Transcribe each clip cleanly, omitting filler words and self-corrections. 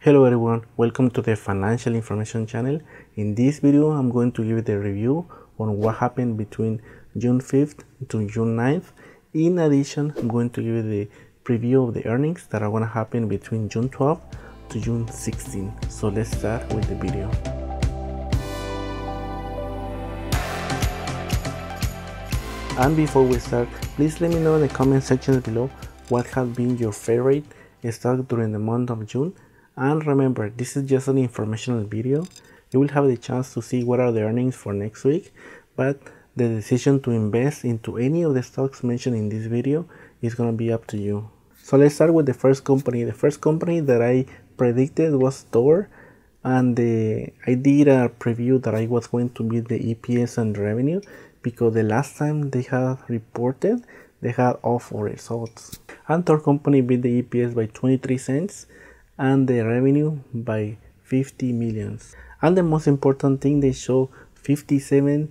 Hello everyone, welcome to the financial information channel. In this video I'm going to give you the review on what happened between June 5th to June 9th. In addition, I'm going to give you the preview of the earnings that are going to happen between June 12th to June 16th. So let's start with the video. And before we start, please let me know in the comment section below what has been your favorite stock during the month of June. And remember, this is just an informational video. You will have the chance to see what are the earnings for next week, but the decision to invest into any of the stocks mentioned in this video is going to be up to you. So let's start with the first company. The first company that I predicted was Thor, and I did a preview that I was going to be the EPS and revenue because the last time they had reported, they had awful results. And Thor company beat the EPS by 23 cents. And the revenue by 50 millions. And the most important thing, they show 57%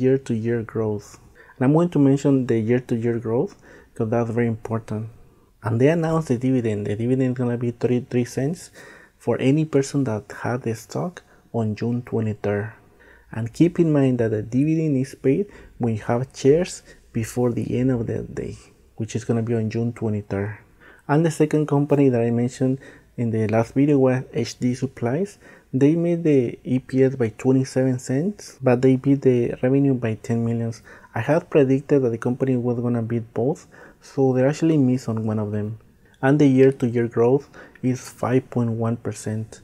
year-to-year growth. And I'm going to mention the year-to-year growth because that's very important. And they announced the dividend. The dividend is going to be 33 cents for any person that had the stock on June 23rd. And keep in mind that the dividend is paid when you have shares before the end of the day, which is going to be on June 23rd. And the second company that I mentioned in the last video was HD Supplies. They made the EPS by 27 cents, but they beat the revenue by 10 millions. I had predicted that the company was gonna beat both, so they actually missed on one of them. And the year-to-year growth is 5.1%.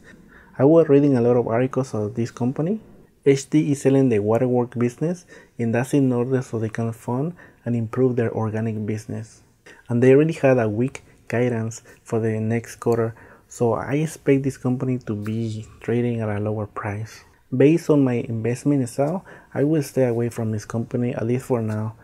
I was reading a lot of articles of this company. HD is selling the waterworks business, and that's in order so they can fund and improve their organic business. And they already had a weak guidance for the next quarter, so I expect this company to be trading at a lower price. Based on my investment style, I will stay away from this company, at least for now.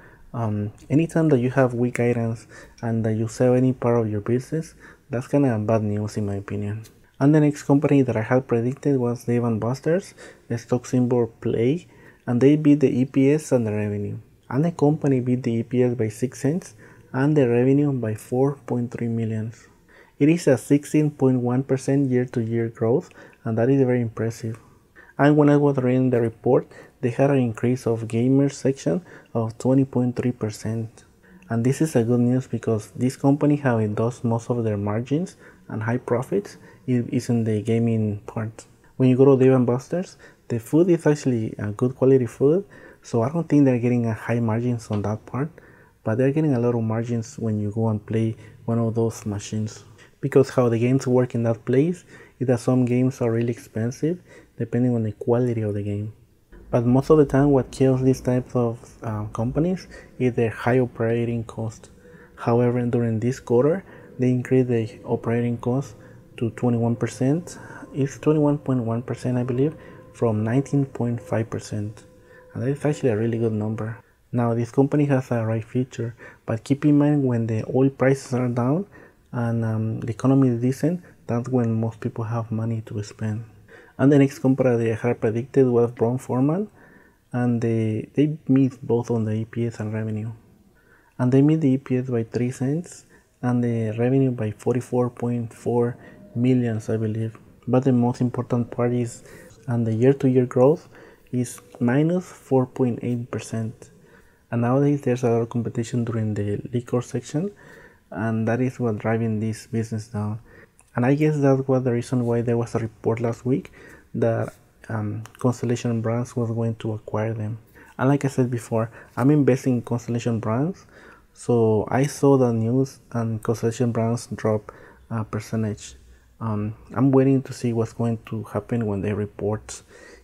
Anytime that you have weak guidance and that you sell any part of your business, that's kind of bad news in my opinion. And the next company that I had predicted was Dave & Buster's, the stock symbol PLAY, and they beat the EPS and the revenue. And the company beat the EPS by 6 cents and the revenue by 4.3 millions. It is a 16.1% year-to-year growth, and that is very impressive. And when I was reading the report, they had an increase of gamers section of 20.3%. And this is a good news because this company, how it does most of their margins and high profits is in the gaming part. When you go to Dave & Buster's, the food is actually a good quality food, so I don't think they're getting a high margins on that part. But they're getting a lot of margins when you go and play one of those machines. Because how the games work in that place is that some games are really expensive depending on the quality of the game. But most of the time what kills these types of companies is their high operating cost. However, during this quarter, they increased the operating cost to 21%. It's 21.1% I believe, from 19.5%. And that is actually a really good number. Now this company has a right future, but keep in mind when the oil prices are down and the economy is decent, that's when most people have money to spend. And the next company that I had predicted was Brown-Forman, and they missed both on the EPS and revenue. And they made the EPS by 3 cents and the revenue by 44.4 millions I believe. But the most important part is, and the year-to-year growth is minus 4.8%. And nowadays there's a lot of competition during the liquor section, and that is what driving this business down. And I guess that was the reason why there was a report last week that Constellation Brands was going to acquire them. And like I said before, I'm investing in Constellation Brands, so I saw the news and Constellation Brands drop a percentage. I'm waiting to see what's going to happen when they report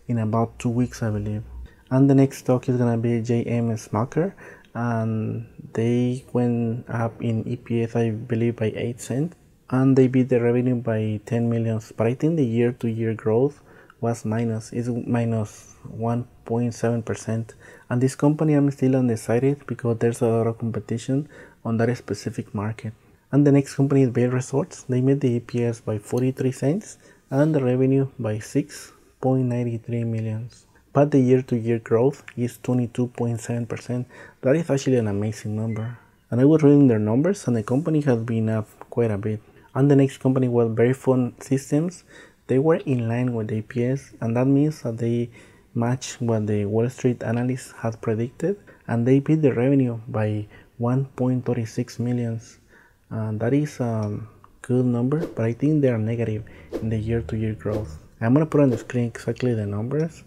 in about 2 weeks I believe. And the next stock is gonna be JM Smucker, and they went up in EPS I believe by 8 cents, and they beat the revenue by 10 millions. But I think the year-to-year growth was minus 1.7%. And this company I'm still undecided because there's a lot of competition on that specific market. And the next company is Vail Resorts. They made the EPS by 43 cents and the revenue by 6.93 millions. But the year-to-year growth is 22.7%. That is actually an amazing number. And I was reading their numbers and the company has been up quite a bit. And the next company was Verifone Systems. They were in line with the EPS, and that means that they match what the Wall Street analysts had predicted, and they beat the revenue by 1.36 millions. That is a good number, but I think they are negative in the year-to-year growth. I'm gonna put on the screen exactly the numbers.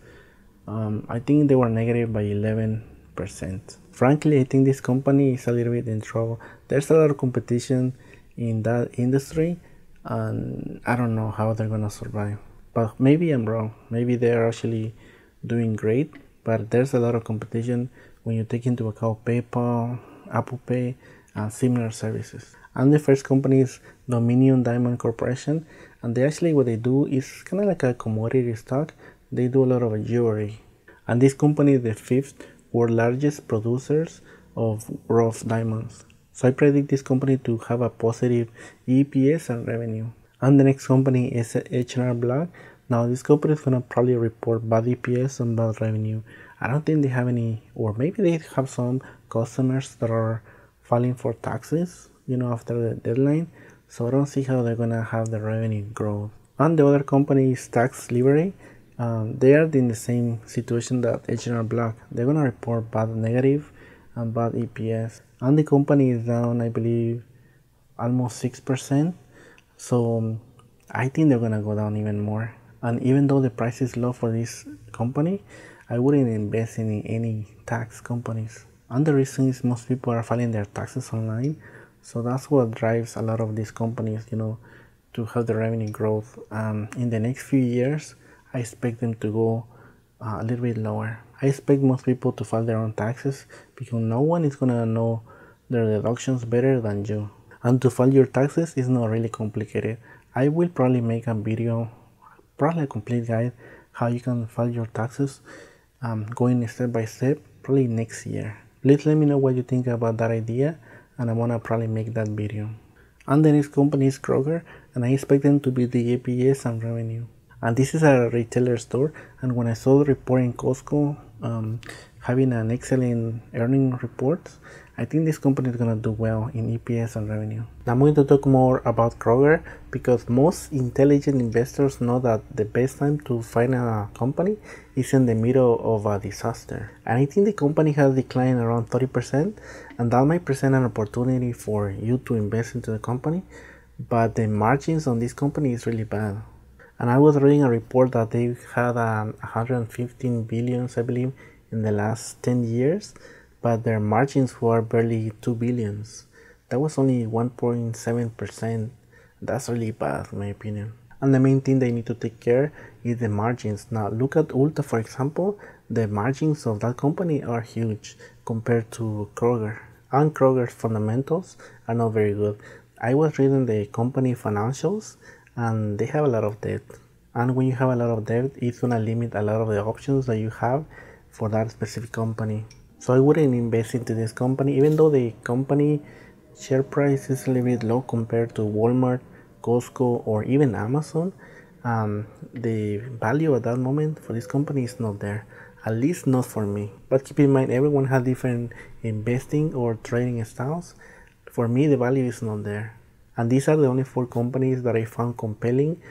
I think they were negative by 11%. Frankly, I think this company is a little bit in trouble. There's a lot of competition in that industry, and I don't know how they're gonna survive. But maybe I'm wrong. Maybe they're actually doing great, but there's a lot of competition when you take into account PayPal, Apple Pay, and similar services. And the first company is Dominion Diamond Corporation, and they actually, what they do is kind of like a commodity stock. They do a lot of jewelry, and this company is the fifth world largest producers of rough diamonds. So I predict this company to have a positive EPS and revenue. And the next company is H&R Block. Now this company is gonna probably report bad EPS and bad revenue. I don't think they have any, or maybe they have some customers that are filing for taxes, after the deadline. So I don't see how they're gonna have the revenue growth. And the other company is Tax Liberty. They are in the same situation that H&R Block. They're gonna report bad negative and bad EPS. And the company is down, I believe, almost 6%. So I think they're gonna go down even more. And even though the price is low for this company, I wouldn't invest in any tax companies. And the reason is most people are filing their taxes online. So that's what drives a lot of these companies, to have the revenue growth. In the next few years, I expect them to go a little bit lower. I expect most people to file their own taxes because no one is gonna know their deductions better than you. And to file your taxes is not really complicated. I will probably make a video, probably a complete guide, how you can file your taxes, going step by step, probably next year. Please let me know what you think about that idea, and I'm gonna probably make that video. And the next company is Kroger, and I expect them to beat the EPS and revenue. And this is a retailer store, and when I saw the report in Costco having an excellent earning report, I think this company is gonna do well in EPS and revenue. Now I'm going to talk more about Kroger because most intelligent investors know that the best time to find a company is in the middle of a disaster. And I think the company has declined around 30%, and that might present an opportunity for you to invest into the company, but the margins on this company is really bad. And I was reading a report that they had 115 billions, I believe, in the last 10 years, but their margins were barely 2 billions. That was only 1.7%. That's really bad, in my opinion. And the main thing they need to take care is the margins. Now, look at Ulta, for example. The margins of that company are huge compared to Kroger. And Kroger's fundamentals are not very good. I was reading the company financials, and they have a lot of debt. And when you have a lot of debt, it's gonna limit a lot of the options that you have for that specific company. So I wouldn't invest into this company, even though the company share price is a little bit low compared to Walmart, Costco, or even Amazon. The value at that moment for this company is not there, at least not for me. But keep in mind, everyone has different investing or trading styles. For me, the value is not there. And these are the only 4 companies that I found compelling.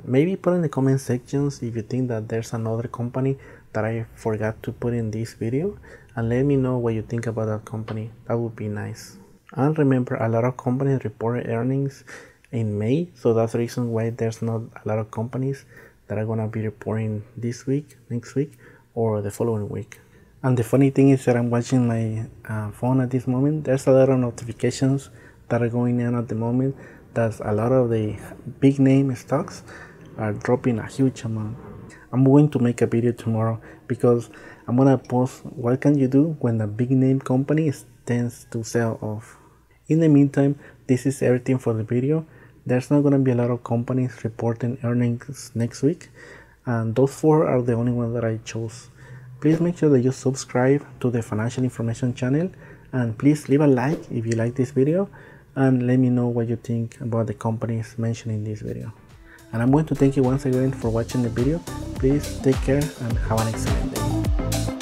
Maybe put in the comment sections if you think that there's another company that I forgot to put in this video, and let me know what you think about that company. That would be nice. And remember, a lot of companies reported earnings in May, so that's the reason why there's not a lot of companies that are gonna be reporting this week, next week, or the following week. And the funny thing is that I'm watching my phone at this moment. There's a lot of notifications that are going on at the moment. That a lot of the big name stocks are dropping a huge amount. I'm going to make a video tomorrow because I'm gonna post what can you do when a big name company tends to sell off. In the meantime, this is everything for the video. There's not gonna be a lot of companies reporting earnings next week, and those 4 are the only ones that I chose. Please make sure that you subscribe to the Financial Information channel, and please leave a like if you like this video, and let me know what you think about the companies mentioned in this video. And I'm going to thank you once again for watching the video. Please take care and have an excellent day.